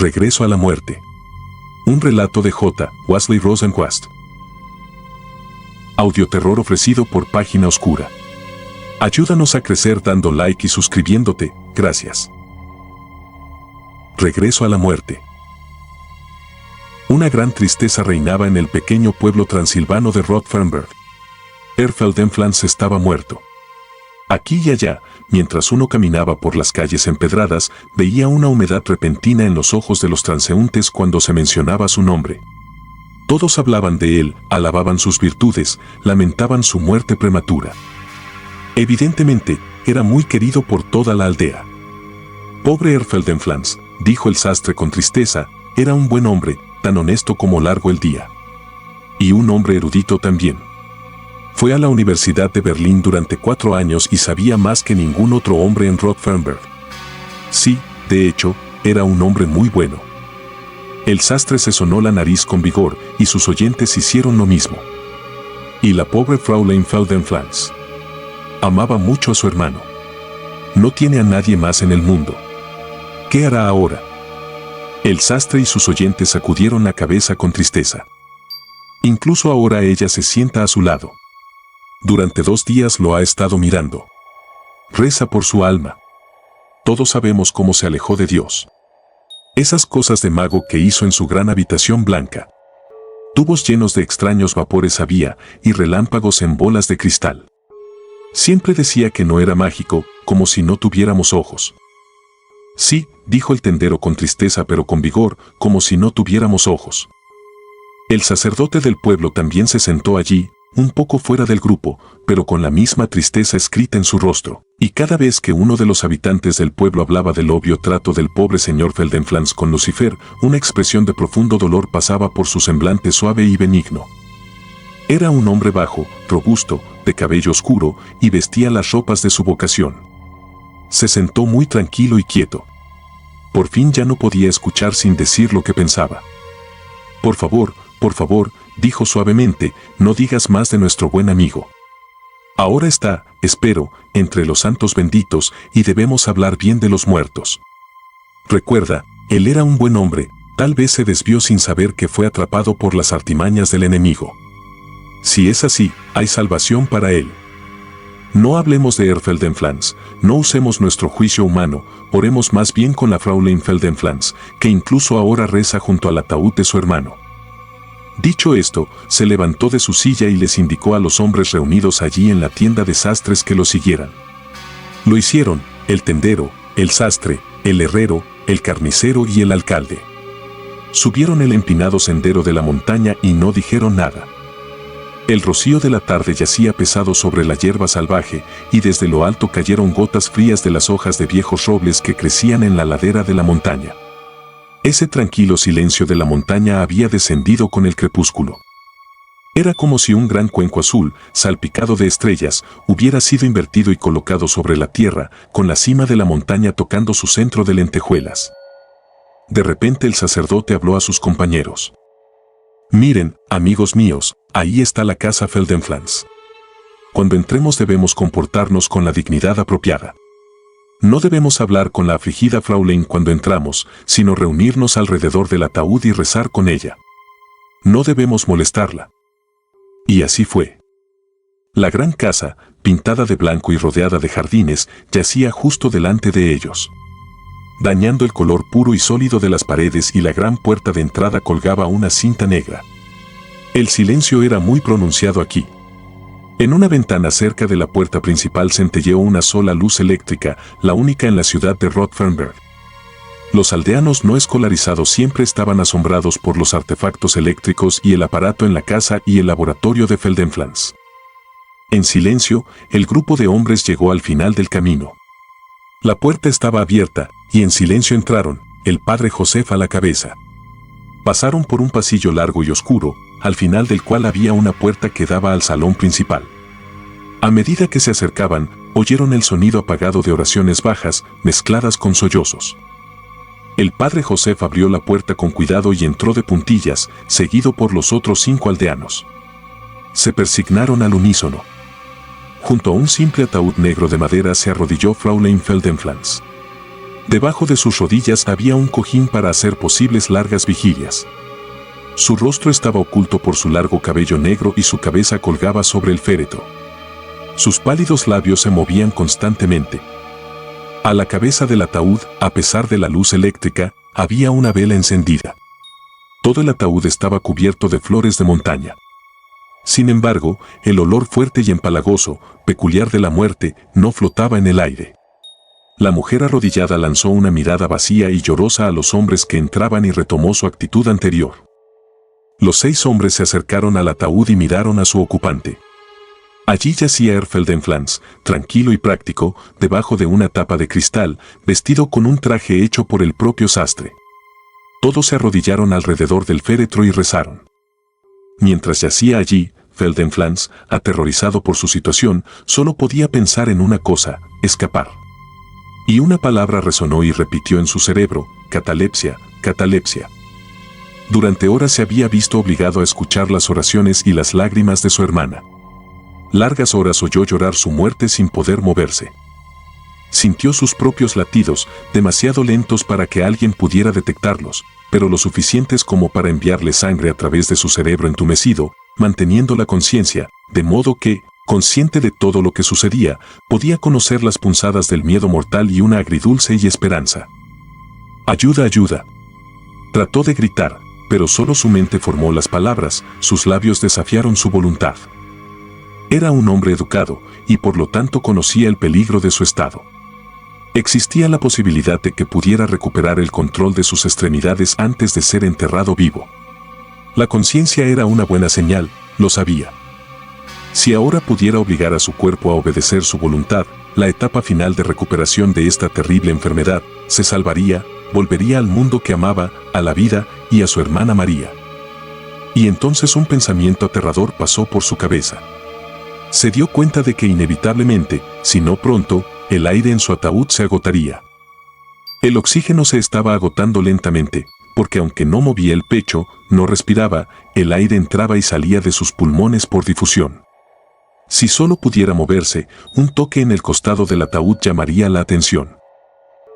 Regreso a la muerte. Un relato de J. Wesley Rosenquist. Audioterror ofrecido por Página Oscura. Ayúdanos a crecer dando like y suscribiéndote, gracias. Regreso a la muerte. Una gran tristeza reinaba en el pequeño pueblo transilvano de Rotterdam. Feldenflans estaba muerto. Aquí y allá, mientras uno caminaba por las calles empedradas, veía una humedad repentina en los ojos de los transeúntes cuando se mencionaba su nombre. Todos hablaban de él, alababan sus virtudes, lamentaban su muerte prematura. Evidentemente, era muy querido por toda la aldea. Pobre Feldenflans, dijo el sastre con tristeza, era un buen hombre, tan honesto como largo el día. Y un hombre erudito también. Fue a la Universidad de Berlín durante 4 años y sabía más que ningún otro hombre en Rotterdam. Sí, de hecho, era un hombre muy bueno. El sastre se sonó la nariz con vigor y sus oyentes hicieron lo mismo. Y la pobre Fraulein Feldenflans. Amaba mucho a su hermano. No tiene a nadie más en el mundo. ¿Qué hará ahora? El sastre y sus oyentes sacudieron la cabeza con tristeza. Incluso ahora ella se sienta a su lado. Durante 2 días lo ha estado mirando. Reza por su alma. Todos sabemos cómo se alejó de Dios. Esas cosas de mago que hizo en su gran habitación blanca. Tubos llenos de extraños vapores había y relámpagos en bolas de cristal. Siempre decía que no era mágico, como si no tuviéramos ojos. Sí, dijo el tendero con tristeza pero con vigor, como si no tuviéramos ojos. El sacerdote del pueblo también se sentó allí, un poco fuera del grupo, pero con la misma tristeza escrita en su rostro, y cada vez que uno de los habitantes del pueblo hablaba del obvio trato del pobre señor Feldenflans con Lucifer, una expresión de profundo dolor pasaba por su semblante suave y benigno. Era un hombre bajo, robusto, de cabello oscuro, y vestía las ropas de su vocación. Se sentó muy tranquilo y quieto. Por fin ya no podía escuchar sin decir lo que pensaba. Por favor, dijo suavemente, no digas más de nuestro buen amigo. Ahora está, espero, entre los santos benditos y debemos hablar bien de los muertos. Recuerda, él era un buen hombre, tal vez se desvió sin saber que fue atrapado por las artimañas del enemigo. Si es así, hay salvación para él. No hablemos de Feldenflans, no usemos nuestro juicio humano, oremos más bien con la Fraulein Feldenflans, que incluso ahora reza junto al ataúd de su hermano. Dicho esto, se levantó de su silla y les indicó a los hombres reunidos allí en la tienda de sastres que lo siguieran. Lo hicieron, el tendero, el sastre, el herrero, el carnicero y el alcalde. Subieron el empinado sendero de la montaña y no dijeron nada. El rocío de la tarde yacía pesado sobre la hierba salvaje, y desde lo alto cayeron gotas frías de las hojas de viejos robles que crecían en la ladera de la montaña. Ese tranquilo silencio de la montaña había descendido con el crepúsculo. Era como si un gran cuenco azul, salpicado de estrellas, hubiera sido invertido y colocado sobre la tierra, con la cima de la montaña tocando su centro de lentejuelas. De repente el sacerdote habló a sus compañeros. Miren, amigos míos, ahí está la casa Feldenflans. Cuando entremos debemos comportarnos con la dignidad apropiada. No debemos hablar con la afligida Fraulein cuando entramos, sino reunirnos alrededor del ataúd y rezar con ella. No debemos molestarla. Y así fue. La gran casa, pintada de blanco y rodeada de jardines, yacía justo delante de ellos. Dañando el color puro y sólido de las paredes y la gran puerta de entrada colgaba una cinta negra. El silencio era muy pronunciado aquí. En una ventana cerca de la puerta principal centelleó una sola luz eléctrica, la única en la ciudad de Rotterdam. Los aldeanos no escolarizados siempre estaban asombrados por los artefactos eléctricos y el aparato en la casa y el laboratorio de Feldenflans. En silencio, el grupo de hombres llegó al final del camino. La puerta estaba abierta, y en silencio entraron, el padre Josef a la cabeza. Pasaron por un pasillo largo y oscuro, al final del cual había una puerta que daba al salón principal. A medida que se acercaban, oyeron el sonido apagado de oraciones bajas, mezcladas con sollozos. El padre Josef abrió la puerta con cuidado y entró de puntillas, seguido por los otros 5 aldeanos. Se persignaron al unísono. Junto a un simple ataúd negro de madera se arrodilló Fraulein Feldenflans. Debajo de sus rodillas había un cojín para hacer posibles largas vigilias. Su rostro estaba oculto por su largo cabello negro y su cabeza colgaba sobre el féretro. Sus pálidos labios se movían constantemente. A la cabeza del ataúd, a pesar de la luz eléctrica, había una vela encendida. Todo el ataúd estaba cubierto de flores de montaña. Sin embargo, el olor fuerte y empalagoso, peculiar de la muerte, no flotaba en el aire. La mujer arrodillada lanzó una mirada vacía y llorosa a los hombres que entraban y retomó su actitud anterior. Los 6 hombres se acercaron al ataúd y miraron a su ocupante. Allí yacía Erfeldenflans, tranquilo y práctico, debajo de una tapa de cristal, vestido con un traje hecho por el propio sastre. Todos se arrodillaron alrededor del féretro y rezaron. Mientras yacía allí, Feldenflans, aterrorizado por su situación, solo podía pensar en una cosa: escapar. Y una palabra resonó y repitió en su cerebro: catalepsia, catalepsia. Durante horas se había visto obligado a escuchar las oraciones y las lágrimas de su hermana. Largas horas oyó llorar su muerte sin poder moverse. Sintió sus propios latidos, demasiado lentos para que alguien pudiera detectarlos, pero lo suficientes como para enviarle sangre a través de su cerebro entumecido, manteniendo la conciencia, de modo que, consciente de todo lo que sucedía, podía conocer las punzadas del miedo mortal y una agridulce y esperanza. «Ayuda, ayuda». Trató de gritar, pero solo su mente formó las palabras, sus labios desafiaron su voluntad. Era un hombre educado, y por lo tanto conocía el peligro de su estado. Existía la posibilidad de que pudiera recuperar el control de sus extremidades antes de ser enterrado vivo. La conciencia era una buena señal, lo sabía. Si ahora pudiera obligar a su cuerpo a obedecer su voluntad, la etapa final de recuperación de esta terrible enfermedad, se salvaría, volvería al mundo que amaba, a la vida y a su hermana María. Y entonces un pensamiento aterrador pasó por su cabeza. Se dio cuenta de que inevitablemente, si no pronto, el aire en su ataúd se agotaría. El oxígeno se estaba agotando lentamente, porque aunque no movía el pecho, no respiraba, el aire entraba y salía de sus pulmones por difusión. Si solo pudiera moverse, un toque en el costado del ataúd llamaría la atención.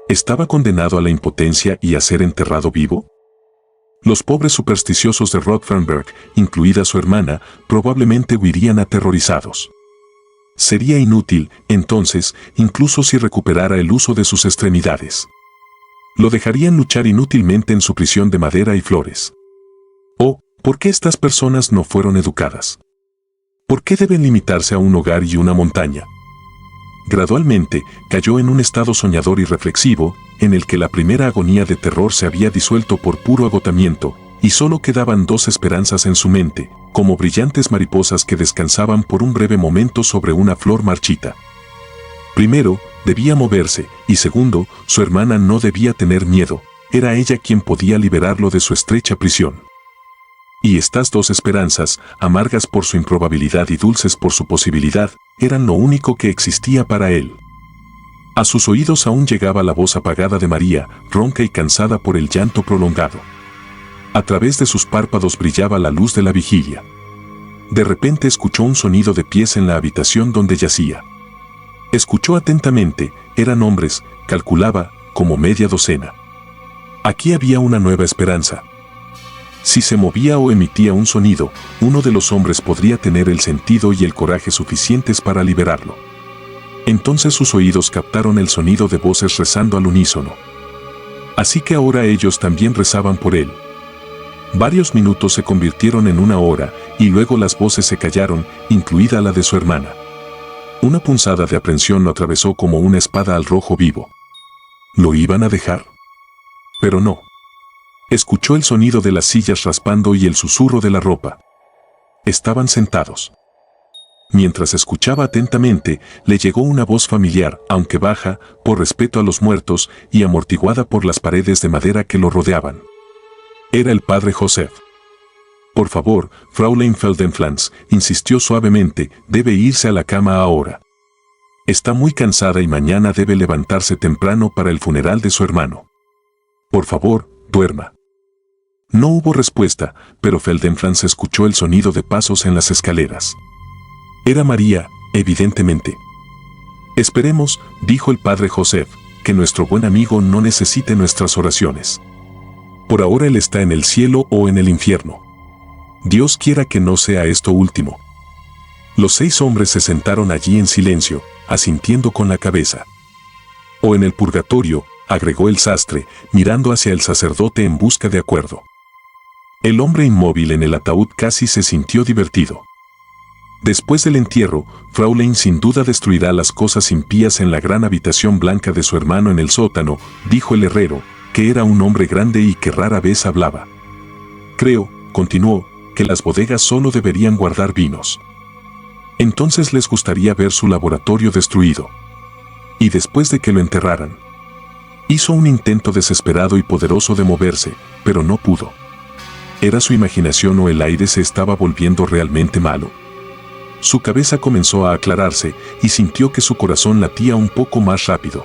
¿Estaba condenado a la impotencia y a ser enterrado vivo? Los pobres supersticiosos de Rothenburg, incluida su hermana, probablemente huirían aterrorizados. Sería inútil, entonces, incluso si recuperara el uso de sus extremidades. Lo dejarían luchar inútilmente en su prisión de madera y flores. ¿O por qué estas personas no fueron educadas? ¿Por qué deben limitarse a un hogar y una montaña? Gradualmente, cayó en un estado soñador y reflexivo, en el que la primera agonía de terror se había disuelto por puro agotamiento, y solo quedaban 2 esperanzas en su mente, como brillantes mariposas que descansaban por un breve momento sobre una flor marchita. Primero, debía moverse, y segundo, su hermana no debía tener miedo, era ella quien podía liberarlo de su estrecha prisión. Y estas 2 esperanzas, amargas por su improbabilidad y dulces por su posibilidad, eran lo único que existía para él. A sus oídos aún llegaba la voz apagada de María, ronca y cansada por el llanto prolongado. A través de sus párpados brillaba la luz de la vigilia. De repente escuchó un sonido de pies en la habitación donde yacía. Escuchó atentamente, eran hombres, calculaba, como media docena. Aquí había una nueva esperanza. Si se movía o emitía un sonido, uno de los hombres podría tener el sentido y el coraje suficientes para liberarlo. Entonces sus oídos captaron el sonido de voces rezando al unísono. Así que ahora ellos también rezaban por él. Varios minutos se convirtieron en una hora, y luego las voces se callaron, incluida la de su hermana. Una punzada de aprensión lo atravesó como una espada al rojo vivo. ¿Lo iban a dejar? Pero no. Escuchó el sonido de las sillas raspando y el susurro de la ropa. Estaban sentados. Mientras escuchaba atentamente, le llegó una voz familiar, aunque baja, por respeto a los muertos, y amortiguada por las paredes de madera que lo rodeaban. Era el padre Joseph. Por favor, Fraulein Feldenflans, insistió suavemente, debe irse a la cama ahora. Está muy cansada y mañana debe levantarse temprano para el funeral de su hermano. Por favor, duerma. No hubo respuesta, pero Feldenflans escuchó el sonido de pasos en las escaleras. Era María, evidentemente. Esperemos, dijo el padre Joseph, que nuestro buen amigo no necesite nuestras oraciones. Por ahora él está en el cielo o en el infierno. Dios quiera que no sea esto último. Los 6 hombres se sentaron allí en silencio, asintiendo con la cabeza. O en el purgatorio, agregó el sastre, mirando hacia el sacerdote en busca de acuerdo. El hombre inmóvil en el ataúd casi se sintió divertido. Después del entierro, Fraulein sin duda destruirá las cosas impías en la gran habitación blanca de su hermano en el sótano, dijo el herrero, que era un hombre grande y que rara vez hablaba. Creo, continuó, que las bodegas solo deberían guardar vinos. Entonces les gustaría ver su laboratorio destruido. Y después de que lo enterraran. Hizo un intento desesperado y poderoso de moverse, pero no pudo. ¿Era su imaginación o el aire se estaba volviendo realmente malo? Su cabeza comenzó a aclararse y sintió que su corazón latía un poco más rápido.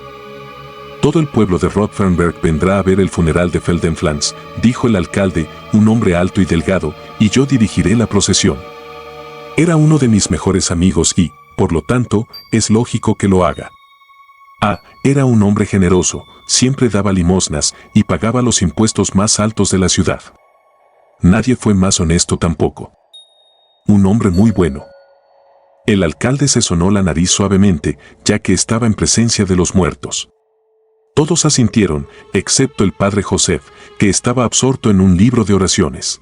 Todo el pueblo de Rothenburg vendrá a ver el funeral de Feldenflans, dijo el alcalde, un hombre alto y delgado, y yo dirigiré la procesión. Era uno de mis mejores amigos y, por lo tanto, es lógico que lo haga. Era un hombre generoso, siempre daba limosnas y pagaba los impuestos más altos de la ciudad. Nadie fue más honesto tampoco. Un hombre muy bueno. El alcalde se sonó la nariz suavemente, ya que estaba en presencia de los muertos. Todos asintieron, excepto el padre Joseph, que estaba absorto en un libro de oraciones.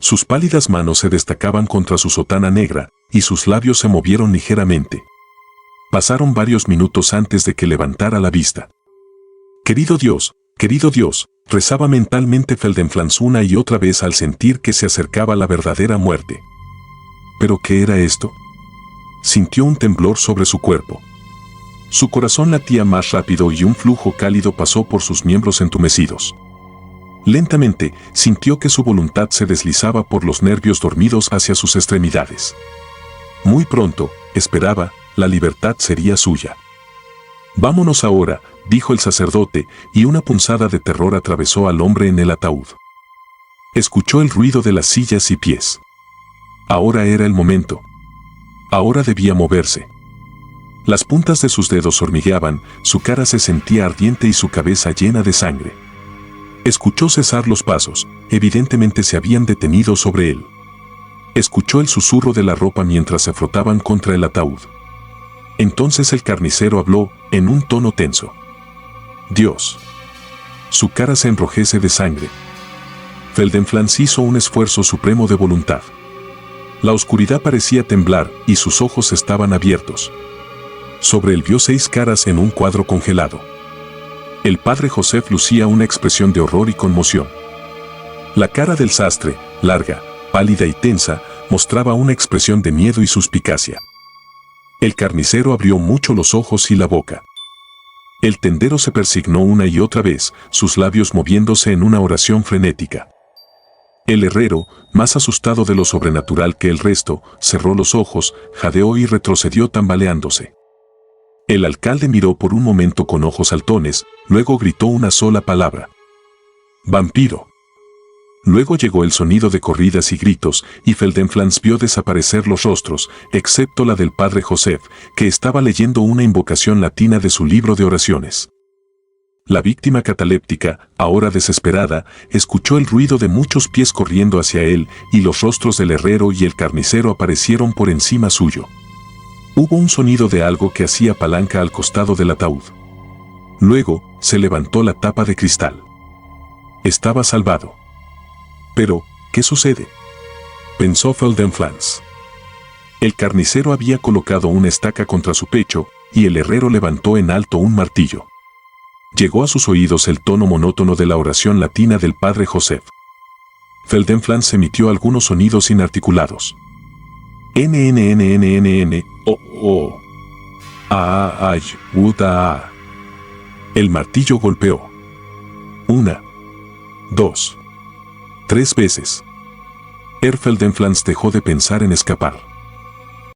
Sus pálidas manos se destacaban contra su sotana negra, y sus labios se movieron ligeramente. Pasaron varios minutos antes de que levantara la vista. Querido Dios, rezaba mentalmente Feldenflans una y otra vez al sentir que se acercaba la verdadera muerte. ¿Pero qué era esto? Sintió un temblor sobre su cuerpo. Su corazón latía más rápido y un flujo cálido pasó por sus miembros entumecidos. Lentamente, sintió que su voluntad se deslizaba por los nervios dormidos hacia sus extremidades. Muy pronto, esperaba, la libertad sería suya. Vámonos ahora, dijo el sacerdote, y una punzada de terror atravesó al hombre en el ataúd. Escuchó el ruido de las sillas y pies. Ahora era el momento. Ahora debía moverse. Las puntas de sus dedos hormigueaban, su cara se sentía ardiente y su cabeza llena de sangre. Escuchó cesar los pasos, evidentemente se habían detenido sobre él. Escuchó el susurro de la ropa mientras se frotaban contra el ataúd. Entonces el carnicero habló, en un tono tenso. Dios. Su cara se enrojece de sangre. Feldenflans hizo un esfuerzo supremo de voluntad. La oscuridad parecía temblar y sus ojos estaban abiertos. Sobre él vio 6 caras en un cuadro congelado. El padre Joseph lucía una expresión de horror y conmoción. La cara del sastre, larga, pálida y tensa, mostraba una expresión de miedo y suspicacia. El carnicero abrió mucho los ojos y la boca. El tendero se persignó una y otra vez, sus labios moviéndose en una oración frenética. El herrero, más asustado de lo sobrenatural que el resto, cerró los ojos, jadeó y retrocedió tambaleándose. El alcalde miró por un momento con ojos saltones, luego gritó una sola palabra. «Vampiro». Luego llegó el sonido de corridas y gritos, y Feldenflans vio desaparecer los rostros, excepto la del padre Joseph, que estaba leyendo una invocación latina de su libro de oraciones. La víctima cataléptica, ahora desesperada, escuchó el ruido de muchos pies corriendo hacia él, y los rostros del herrero y el carnicero aparecieron por encima suyo. Hubo un sonido de algo que hacía palanca al costado del ataúd. Luego, se levantó la tapa de cristal. Estaba salvado. Pero, ¿qué sucede?, pensó Feldenflans. El carnicero había colocado una estaca contra su pecho, y el herrero levantó en alto un martillo. Llegó a sus oídos el tono monótono de la oración latina del padre Joseph. Feldenflans emitió algunos sonidos inarticulados. NNNNNN, o. Ay, uta. El martillo golpeó. 1, 2, 3 veces. Feldenflans dejó de pensar en escapar.